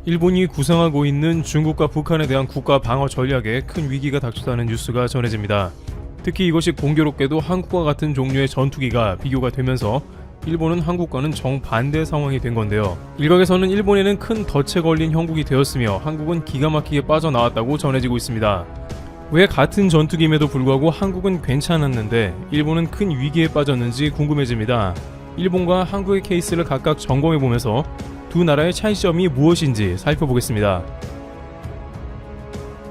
일본이 구상하고 있는 중국과 북한에 대한 국가 방어 전략에 큰 위기가 닥쳤다는 뉴스가 전해집니다. 특히 이것이 공교롭게도 한국과 같은 종류의 전투기가 비교가 되면서 일본은 한국과는 정반대 상황이 된 건데요. 일각에서는 일본에는 큰 덫에 걸린 형국이 되었으며 한국은 기가 막히게 빠져나왔다고 전해지고 있습니다. 왜 같은 전투기임에도 불구하고 한국은 괜찮았는데 일본은 큰 위기에 빠졌는지 궁금해집니다. 일본과 한국의 케이스를 각각 점검해보면서 두 나라의 차이점이 무엇인지 살펴보겠습니다.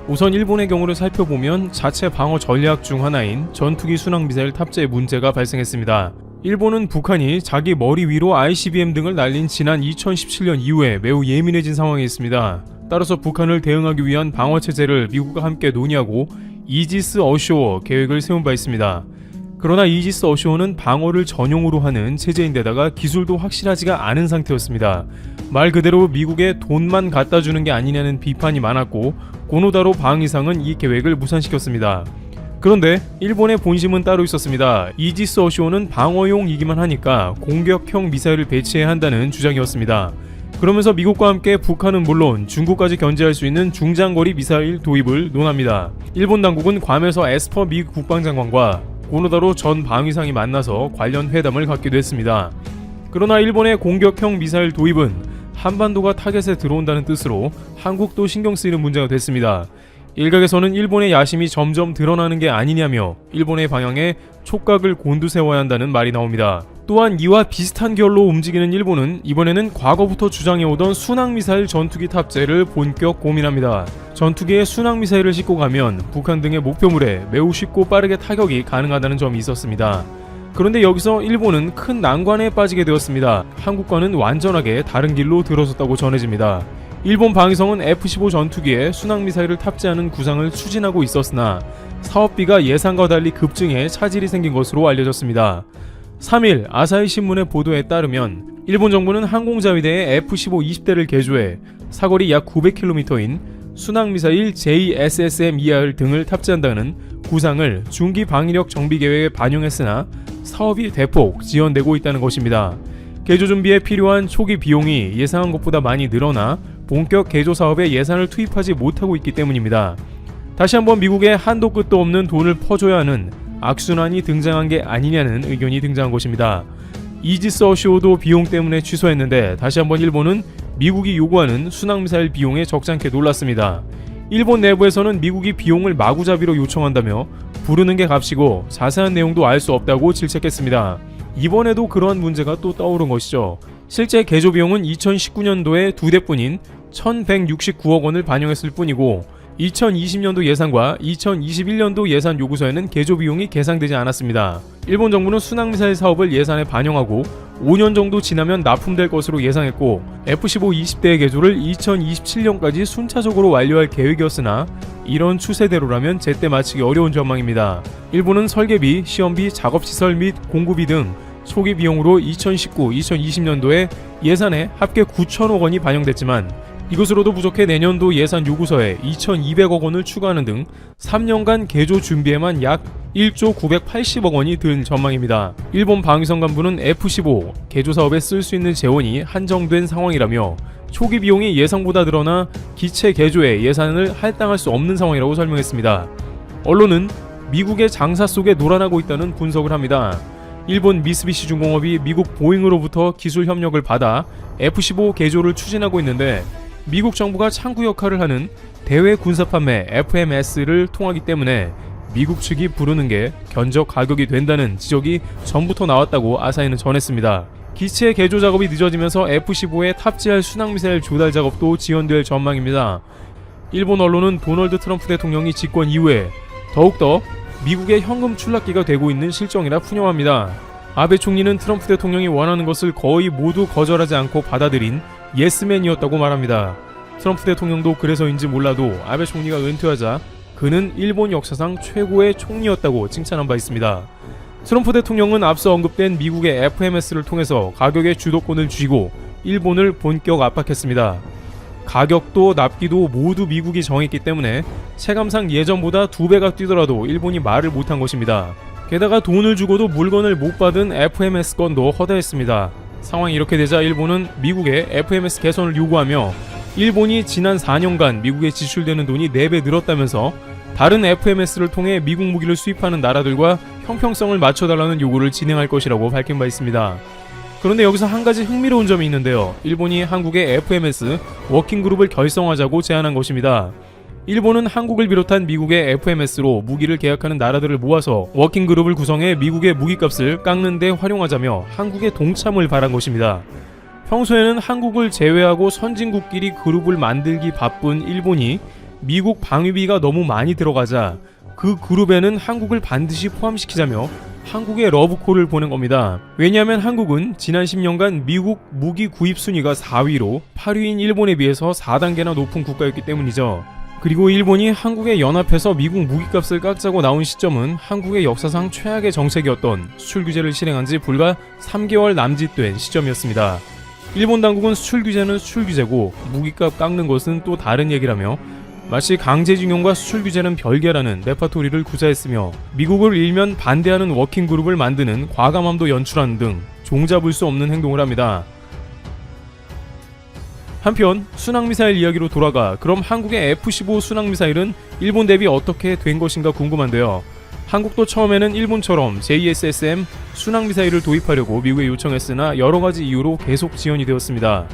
우선 일본의 경우를 살펴보면 자체 방어 전략 중 하나인 전투기 순항미사일 탑재에 문제가 발생했습니다. 일본은 북한이 자기 머리 위로 ICBM 등을 날린 지난 2017년 이후에 매우 예민해진 상황에 있습니다. 따라서 북한을 대응하기 위한 방어체제를 미국과 함께 논의하고 이지스 어쇼어 계획을 세운 바 있습니다. 그러나 이지스 어쇼어는 방어를 전용으로 하는 체제인데다가 기술도 확실하지가 않은 상태였습니다. 말 그대로 미국에 돈만 갖다 주는 게 아니냐는 비판이 많았고 고노다로 방위상은 이 계획을 무산시켰습니다. 그런데 일본의 본심은 따로 있었습니다. 이지스 어쇼어는 방어용이기만 하니까 공격형 미사일을 배치해야 한다는 주장이었습니다. 그러면서 미국과 함께 북한은 물론 중국까지 견제할 수 있는 중장거리 미사일 도입을 논합니다. 일본 당국은 괌에서 에스퍼 미 국방장관과 고노다로 전 방위상이 만나서 관련 회담을 갖기도 했습니다. 그러나 일본의 공격형 미사일 도입은 한반도가 타겟에 들어온다는 뜻으로 한국도 신경 쓰이는 문제가 됐습니다. 일각에서는 일본의 야심이 점점 드러나는 게 아니냐며 일본의 방향에 촉각을 곤두세워야 한다는 말이 나옵니다. 또한 이와 비슷한 결로 움직이는 일본은 이번에는 과거부터 주장해오던 순항미사일 전투기 탑재를 본격 고민합니다. 전투기에 순항미사일을 싣고 가면 북한 등의 목표물에 매우 쉽고 빠르게 타격이 가능하다는 점이 있었습니다. 그런데 여기서 일본은 큰 난관에 빠지게 되었습니다. 한국과는 완전하게 다른 길로 들어섰다고 전해집니다. 일본 방위성은 F-15 전투기에 순항미사일을 탑재하는 구상을 추진하고 있었으나 사업비가 예상과 달리 급증해 차질이 생긴 것으로 알려졌습니다. 3일 아사히 신문의 보도에 따르면 일본 정부는 항공자위대에 F-15 20대를 개조해 사거리 약 900km인 순항미사일 JSSM-2R 등을 탑재한다는 구상을 중기 방위력 정비 계획에 반영했으나 사업이 대폭 지연되고 있다는 것입니다. 개조 준비에 필요한 초기 비용이 예상한 것보다 많이 늘어나 본격 개조 사업에 예산을 투입하지 못하고 있기 때문입니다. 다시 한번 미국에 한도 끝도 없는 돈을 퍼줘야 하는 악순환이 등장한 게 아니냐는 의견이 등장한 것입니다. 이지스 어쇼어도 비용 때문에 취소했는데 다시 한번 일본은 미국이 요구하는 순항미사일 비용에 적잖게 놀랐습니다. 일본 내부에서는 미국이 비용을 마구잡이로 요청한다며 부르는 게 값이고 자세한 내용도 알 수 없다고 질책했습니다. 이번에도 그러한 문제가 또 떠오른 것이죠. 실제 개조 비용은 2019년도에 2대뿐인 1169억 원을 반영했을 뿐이고 2020년도 예산과 2021년도 예산 요구서에는 개조 비용이 계상되지 않았습니다. 일본 정부는 순항미사일 사업을 예산에 반영하고 5년 정도 지나면 납품될 것으로 예상했고 F-15 20대의 개조를 2027년까지 순차적으로 완료할 계획이었으나 이런 추세대로라면 제때 마치기 어려운 전망입니다. 일본은 설계비, 시험비, 작업시설 및 공구비 등 초기 비용으로 2019-2020년도에 예산에 합계 9천억 원이 반영됐지만 이것으로도 부족해 내년도 예산 요구서에 2,200억 원을 추가하는 등 3년간 개조 준비에만 약 1조 980억 원이 든 전망입니다. 일본 방위성 간부는 F-15 개조 사업에 쓸 수 있는 재원이 한정된 상황이라며 초기 비용이 예상보다 늘어나 기체 개조에 예산을 할당할 수 없는 상황이라고 설명했습니다. 언론은 미국의 장사 속에 놀아나고 있다는 분석을 합니다. 일본 미쓰비시 중공업이 미국 보잉으로부터 기술 협력을 받아 F-15 개조를 추진하고 있는데 미국 정부가 창구 역할을 하는 대외 군사 판매 FMS를 통하기 때문에 미국 측이 부르는 게 견적 가격이 된다는 지적이 전부터 나왔다고 아사히는 전했습니다. 기체 개조 작업이 늦어지면서 F-15에 탑재할 순항미사일 조달 작업도 지연될 전망입니다. 일본 언론은 도널드 트럼프 대통령이 집권 이후에 더욱더 미국의 현금 출납기가 되고 있는 실정이라 푸념합니다. 아베 총리는 트럼프 대통령이 원하는 것을 거의 모두 거절하지 않고 받아들인 예스맨이었다고 말합니다. 트럼프 대통령도 그래서인지 몰라도 아베 총리가 은퇴하자 그는 일본 역사상 최고의 총리였다고 칭찬한 바 있습니다. 트럼프 대통령은 앞서 언급된 미국의 FMS를 통해서 가격의 주도권을 쥐고 일본을 본격 압박했습니다. 가격도 납기도 모두 미국이 정했기 때문에 체감상 예전보다 2배가 뛰더라도 일본이 말을 못한 것입니다. 게다가 돈을 주고도 물건을 못 받은 FMS 건도 허다했습니다. 상황이 이렇게 되자 일본은 미국의 FMS 개선을 요구하며 일본이 지난 4년간 미국에 지출되는 돈이 4배 늘었다면서 다른 FMS를 통해 미국 무기를 수입하는 나라들과 형평성을 맞춰달라는 요구를 진행할 것이라고 밝힌 바 있습니다. 그런데 여기서 한 가지 흥미로운 점이 있는데요. 일본이 한국의 FMS 워킹그룹을 결성하자고 제안한 것입니다. 일본은 한국을 비롯한 미국의 FMS로 무기를 계약하는 나라들을 모아서 워킹그룹을 구성해 미국의 무기값을 깎는 데 활용하자며 한국의 동참을 바란 것입니다. 평소에는 한국을 제외하고 선진국끼리 그룹을 만들기 바쁜 일본이 미국 방위비가 너무 많이 들어가자 그 그룹에는 한국을 반드시 포함시키자며 한국에 러브콜을 보낸 겁니다. 왜냐하면 한국은 지난 10년간 미국 무기 구입 순위가 4위로 8위인 일본에 비해서 4단계나 높은 국가였기 때문이죠. 그리고 일본이 한국에 연합해서 미국 무기값을 깎자고 나온 시점은 한국의 역사상 최악의 정책이었던 수출 규제를 실행한 지 불과 3개월 남짓된 시점이었습니다. 일본 당국은 수출 규제는 수출 규제고 무기값 깎는 것은 또 다른 얘기라며 마치 강제징용과 수출 규제는 별개라는 레파토리를 구사했으며 미국을 일면 반대하는 워킹그룹을 만드는 과감함도 연출하는 등 종잡을 수 없는 행동을 합니다. 한편 순항미사일 이야기로 돌아가 그럼 한국의 F-15 순항미사일은 일본 대비 어떻게 된 것인가 궁금한데요. 한국도 처음에는 일본처럼 JSSM 순항미사일을 도입하려고 미국에 요청했으나 여러가지 이유로 계속 지연이 되었습니다.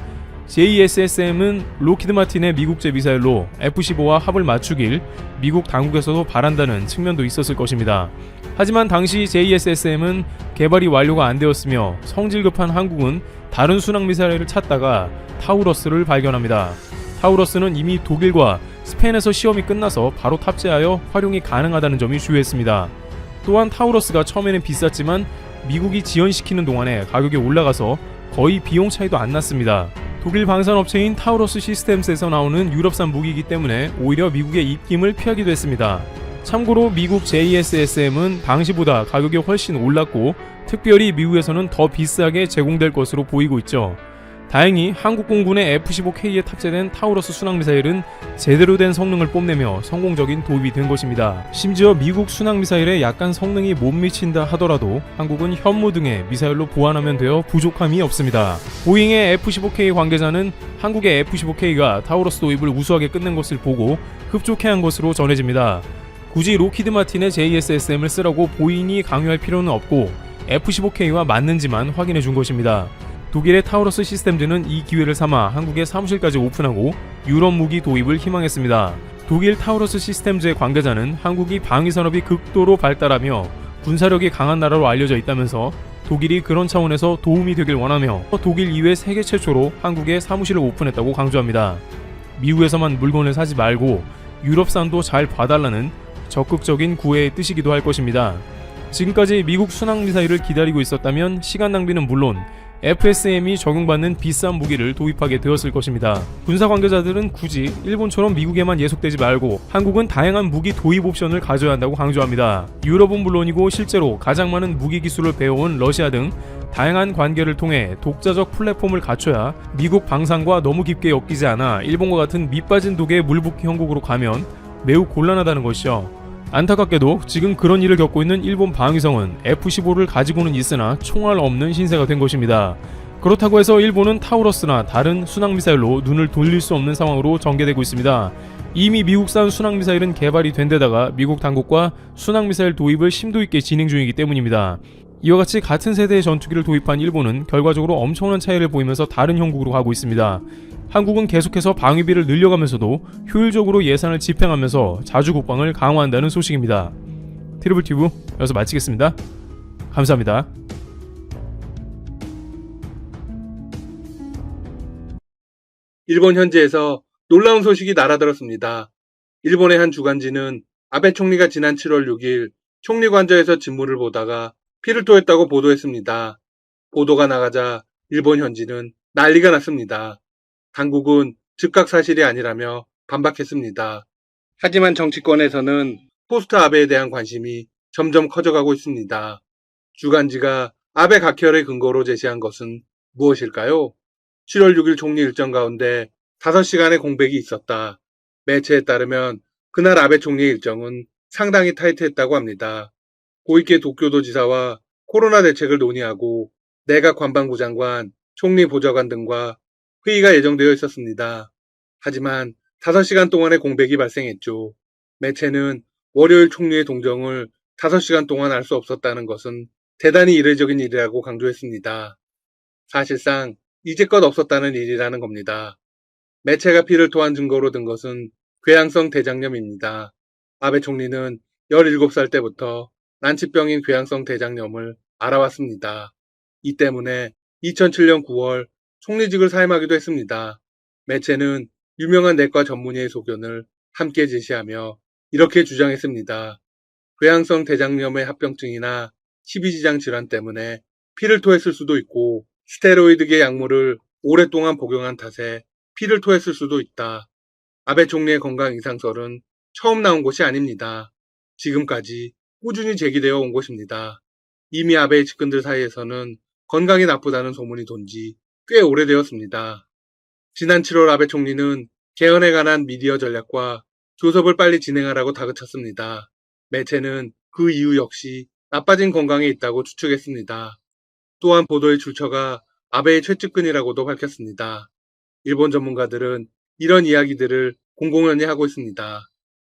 JSSM은 로키드 마틴의 미국제 미사일로 F-15와 합을 맞추길 미국 당국에서도 바란다는 측면도 있었을 것입니다. 하지만 당시 JSSM은 개발이 완료가 안 되었으며 성질 급한 한국은 다른 순항미사일을 찾다가 타우러스를 발견합니다. 타우러스는 이미 독일과 스페인에서 시험이 끝나서 바로 탑재하여 활용이 가능하다는 점이 주요했습니다. 또한 타우러스가 처음에는 비쌌지만 미국이 지연시키는 동안에 가격이 올라가서 거의 비용 차이도 안 났습니다. 독일 방산업체인 타우러스 시스템스에서 나오는 유럽산 무기이기 때문에 오히려 미국의 입김을 피하기도 했습니다. 참고로 미국 JSSM은 당시보다 가격이 훨씬 올랐고 특별히 미국에서는 더 비싸게 제공될 것으로 보이고 있죠. 다행히 한국 공군의 F-15K에 탑재된 타우러스 순항미사일은 제대로 된 성능을 뽐내며 성공적인 도입이 된 것입니다. 심지어 미국 순항미사일에 약간 성능이 못 미친다 하더라도 한국은 현무 등의 미사일로 보완하면 되어 부족함이 없습니다. 보잉의 F-15K 관계자는 한국의 F-15K가 타우러스 도입을 우수하게 끝낸 것을 보고 흡족해한 것으로 전해집니다. 굳이 로키드 마틴의 JSSM을 쓰라고 보잉이 강요할 필요는 없고 F-15K와 맞는지만 확인해 준 것입니다. 독일의 타우러스 시스템즈는 이 기회를 삼아 한국에 사무실까지 오픈하고 유럽 무기 도입을 희망했습니다. 독일 타우러스 시스템즈의 관계자는 한국이 방위산업이 극도로 발달하며 군사력이 강한 나라로 알려져 있다면서 독일이 그런 차원에서 도움이 되길 원하며 독일 이외 세계 최초로 한국에 사무실을 오픈했다고 강조합니다. 미국에서만 물건을 사지 말고 유럽산도 잘 봐달라는 적극적인 구애의 뜻이기도 할 것입니다. 지금까지 미국 순항미사일을 기다리고 있었다면 시간 낭비는 물론 FSM이 적용받는 비싼 무기를 도입하게 되었을 것입니다. 군사 관계자들은 굳이 일본처럼 미국에만 예속되지 말고 한국은 다양한 무기 도입 옵션을 가져야 한다고 강조합니다. 유럽은 물론이고 실제로 가장 많은 무기 기술을 배워온 러시아 등 다양한 관계를 통해 독자적 플랫폼을 갖춰야 미국 방산과 너무 깊게 엮이지 않아 일본과 같은 밑빠진 독의 물붓기 형국으로 가면 매우 곤란하다는 것이죠. 안타깝게도 지금 그런 일을 겪고 있는 일본 방위성은 F-15를 가지고는 있으나 총알 없는 신세가 된 것입니다. 그렇다고 해서 일본은 타우러스나 다른 순항미사일로 눈을 돌릴 수 없는 상황으로 전개되고 있습니다. 이미 미국산 순항미사일은 개발이 된 데다가 미국 당국과 순항미사일 도입을 심도 있게 진행 중이기 때문입니다. 이와 같이 같은 세대의 전투기를 도입한 일본은 결과적으로 엄청난 차이를 보이면서 다른 형국으로 가고 있습니다. 한국은 계속해서 방위비를 늘려가면서도 효율적으로 예산을 집행하면서 자주 국방을 강화한다는 소식입니다. 트리블튜브 여기서 마치겠습니다. 감사합니다. 일본 현지에서 놀라운 소식이 날아들었습니다. 일본의 한 주간지는 아베 총리가 지난 7월 6일 총리 관저에서 진무를 보다가 피를 토했다고 보도했습니다. 보도가 나가자 일본 현지는 난리가 났습니다. 당국은 즉각 사실이 아니라며 반박했습니다. 하지만 정치권에서는 포스트 아베에 대한 관심이 점점 커져가고 있습니다. 주간지가 아베 각혈의 근거로 제시한 것은 무엇일까요? 7월 6일 총리 일정 가운데 5시간의 공백이 있었다. 매체에 따르면 그날 아베 총리 일정은 상당히 타이트했다고 합니다. 고이케 도쿄도지사와 코로나 대책을 논의하고 내각 관방부 장관, 총리 보좌관 등과 회의가 예정되어 있었습니다. 하지만 5시간 동안의 공백이 발생했죠. 매체는 월요일 총리의 동정을 5시간 동안 알 수 없었다는 것은 대단히 이례적인 일이라고 강조했습니다. 사실상 이제껏 없었다는 일이라는 겁니다. 매체가 피를 토한 증거로 든 것은 궤양성 대장염입니다. 아베 총리는 17살 때부터 난치병인 궤양성 대장염을 알아왔습니다. 이 때문에 2007년 9월 총리직을 사임하기도 했습니다. 매체는 유명한 내과 전문의의 소견을 함께 제시하며 이렇게 주장했습니다. 궤양성 대장염의 합병증이나 십이지장 질환 때문에 피를 토했을 수도 있고 스테로이드계 약물을 오랫동안 복용한 탓에 피를 토했을 수도 있다. 아베 총리의 건강 이상설은 처음 나온 것이 아닙니다. 지금까지 꾸준히 제기되어 온 것입니다. 이미 아베의 측근들 사이에서는 건강이 나쁘다는 소문이 돈 지 꽤 오래되었습니다. 지난 7월 아베 총리는 개헌에 관한 미디어 전략과 교섭을 빨리 진행하라고 다그쳤습니다. 매체는 그 이유 역시 나빠진 건강에 있다고 추측했습니다. 또한 보도의 출처가 아베의 최측근이라고도 밝혔습니다. 일본 전문가들은 이런 이야기들을 공공연히 하고 있습니다.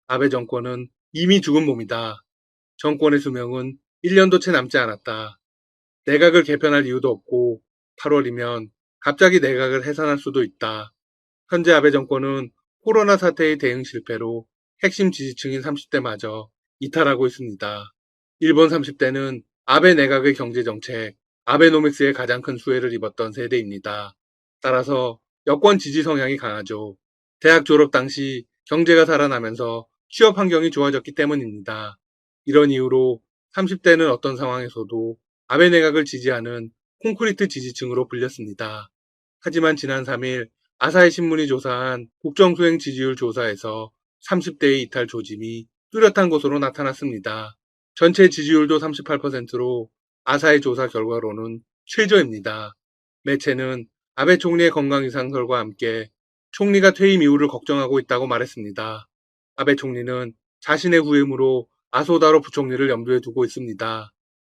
아베 정권은 이미 죽은 몸이다. 정권의 수명은 1년도 채 남지 않았다. 내각을 개편할 이유도 없고 8월이면 갑자기 내각을 해산할 수도 있다. 현재 아베 정권은 코로나 사태의 대응 실패로 핵심 지지층인 30대마저 이탈하고 있습니다. 일본 30대는 아베 내각의 경제정책, 아베노믹스에 가장 큰 수혜를 입었던 세대입니다. 따라서 여권 지지 성향이 강하죠. 대학 졸업 당시 경제가 살아나면서 취업 환경이 좋아졌기 때문입니다. 이런 이유로 30대는 어떤 상황에서도 아베 내각을 지지하는 콘크리트 지지층으로 불렸습니다. 하지만 지난 3일 아사히 신문이 조사한 국정수행 지지율 조사에서 30대의 이탈 조짐이 뚜렷한 것으로 나타났습니다. 전체 지지율도 38%로 아사히 조사 결과로는 최저입니다. 매체는 아베 총리의 건강 이상설과 함께 총리가 퇴임 이후를 걱정하고 있다고 말했습니다. 아베 총리는 자신의 후임으로 아소다로 부총리를 염두에 두고 있습니다.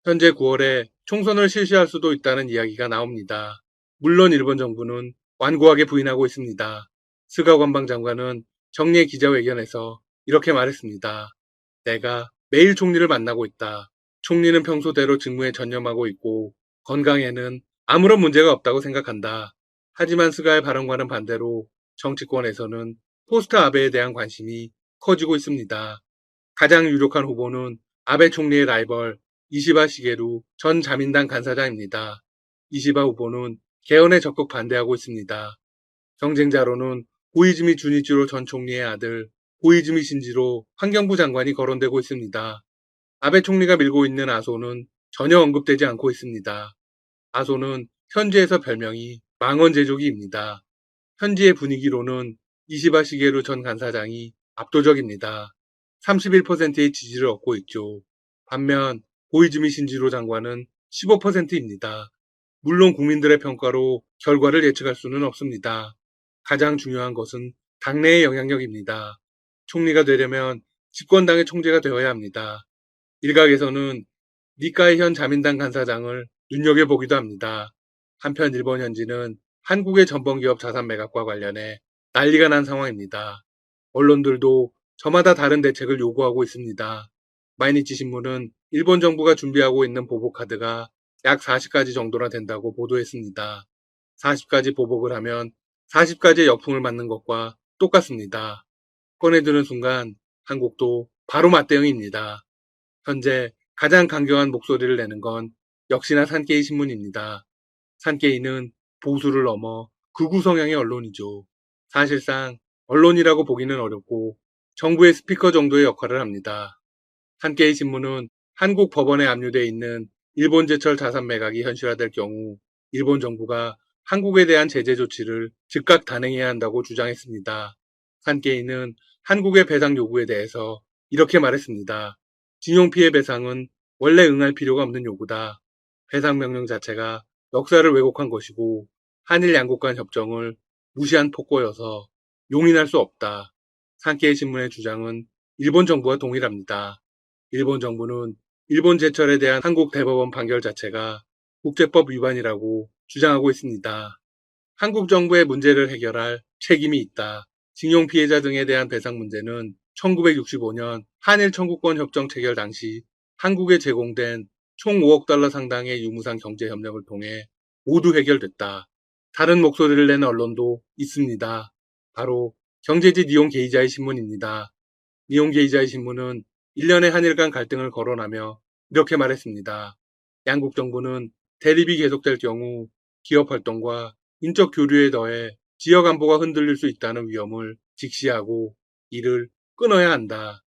현재 9월에 총선을 실시할 수도 있다는 이야기가 나옵니다. 물론 일본 정부는 완고하게 부인하고 있습니다. 스가 관방장관은 정례 기자회견에서 이렇게 말했습니다. 내가 매일 총리를 만나고 있다. 총리는 평소대로 직무에 전념하고 있고 건강에는 아무런 문제가 없다고 생각한다. 하지만 스가의 발언과는 반대로 정치권에서는 포스트 아베에 대한 관심이 커지고 있습니다. 가장 유력한 후보는 아베 총리의 라이벌 이시바 시게루 전 자민당 간사장입니다. 이시바 후보는 개헌에 적극 반대하고 있습니다. 경쟁자로는 고이즈미 주니치로 전 총리의 아들 고이즈미 신지로 환경부 장관이 거론되고 있습니다. 아베 총리가 밀고 있는 아소는 전혀 언급되지 않고 있습니다. 아소는 현지에서 별명이 망언제조기입니다. 현지의 분위기로는 이시바 시게루 전 간사장이 압도적입니다. 31%의 지지를 얻고 있죠. 반면 고이즈미 신지로 장관은 15%입니다. 물론 국민들의 평가로 결과를 예측할 수는 없습니다. 가장 중요한 것은 당내의 영향력입니다. 총리가 되려면 집권당의 총재가 되어야 합니다. 일각에서는 니카이 현 자민당 간사장을 눈여겨보기도 합니다. 한편 일본 현지는 한국의 전범기업 자산 매각과 관련해 난리가 난 상황입니다. 언론들도 저마다 다른 대책을 요구하고 있습니다. 마이니치 신문은 일본 정부가 준비하고 있는 보복카드가 약 40가지 정도나 된다고 보도했습니다. 40가지 보복을 하면 40가지의 역풍을 맞는 것과 똑같습니다. 꺼내드는 순간 한국도 바로 맞대응입니다. 현재 가장 강경한 목소리를 내는 건 역시나 산케이 신문입니다. 산케이는 보수를 넘어 극우 성향의 언론이죠. 사실상 언론이라고 보기는 어렵고 정부의 스피커 정도의 역할을 합니다. 산케이 신문은 한국 법원에 압류돼 있는 일본 제철 자산 매각이 현실화될 경우 일본 정부가 한국에 대한 제재 조치를 즉각 단행해야 한다고 주장했습니다. 산케이는 한국의 배상 요구에 대해서 이렇게 말했습니다. 징용피해 배상은 원래 응할 필요가 없는 요구다. 배상 명령 자체가 역사를 왜곡한 것이고 한일 양국 간 협정을 무시한 폭거여서 용인할 수 없다. 산케이 신문의 주장은 일본 정부와 동일합니다. 일본 정부는 일본 제철에 대한 한국 대법원 판결 자체가 국제법 위반이라고 주장하고 있습니다. 한국 정부의 문제를 해결할 책임이 있다. 징용 피해자 등에 대한 배상 문제는 1965년 한일 청구권 협정 체결 당시 한국에 제공된 총 5억 달러 상당의 유무상 경제 협력을 통해 모두 해결됐다. 다른 목소리를 낸 언론도 있습니다. 바로 경제지 니온 게이자이 신문입니다. 니온 게이자이 신문은 1년의 한일 간 갈등을 거론하며 이렇게 말했습니다. 양국 정부는 대립이 계속될 경우 기업 활동과 인적 교류에 더해 지역 안보가 흔들릴 수 있다는 위험을 직시하고 이를 끊어야 한다.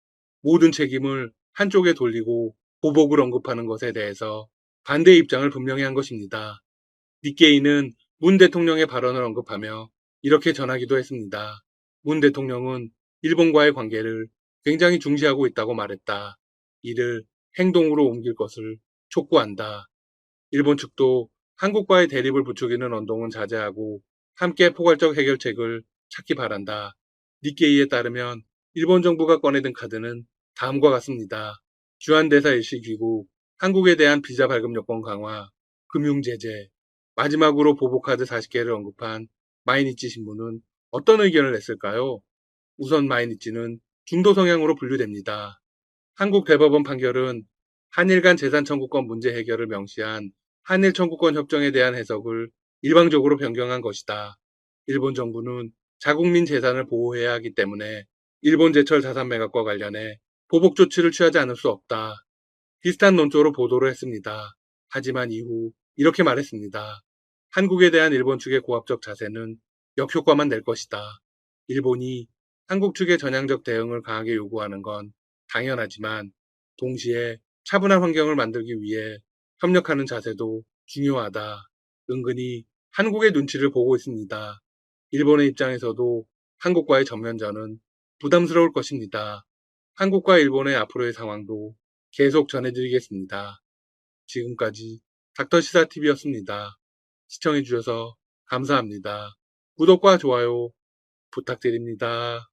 모든 책임을 한쪽에 돌리고 보복을 언급하는 것에 대해서 반대 입장을 분명히 한 것입니다. 니케이는 문 대통령의 발언을 언급하며 이렇게 전하기도 했습니다. 문 대통령은 일본과의 관계를 굉장히 중시하고 있다고 말했다. 이를 행동으로 옮길 것을 촉구한다. 일본 측도 한국과의 대립을 부추기는 언동은 자제하고 함께 포괄적 해결책을 찾기 바란다. 니케이에 따르면 일본 정부가 꺼내든 카드는 다음과 같습니다. 주한대사 일시귀국, 한국에 대한 비자 발급 요건 강화, 금융제재, 마지막으로 보복카드 40개를 언급한 마이니치 신문은 어떤 의견을 냈을까요? 우선 마이니치는 중도 성향으로 분류됩니다. 한국 대법원 판결은 한일 간 재산 청구권 문제 해결을 명시한 한일 청구권 협정에 대한 해석을 일방적으로 변경한 것이다. 일본 정부는 자국민 재산을 보호해야 하기 때문에 일본 제철 자산 매각과 관련해 보복 조치를 취하지 않을 수 없다. 비슷한 논조로 보도를 했습니다. 하지만 이후 이렇게 말했습니다. 한국에 대한 일본 측의 고압적 자세는 역효과만 낼 것이다. 일본이 한국 측의 전향적 대응을 강하게 요구하는 건 당연하지만 동시에 차분한 환경을 만들기 위해 협력하는 자세도 중요하다. 은근히 한국의 눈치를 보고 있습니다. 일본의 입장에서도 한국과의 전면전은 부담스러울 것입니다. 한국과 일본의 앞으로의 상황도 계속 전해드리겠습니다. 지금까지 닥터시사TV였습니다. 시청해주셔서 감사합니다. 구독과 좋아요 부탁드립니다.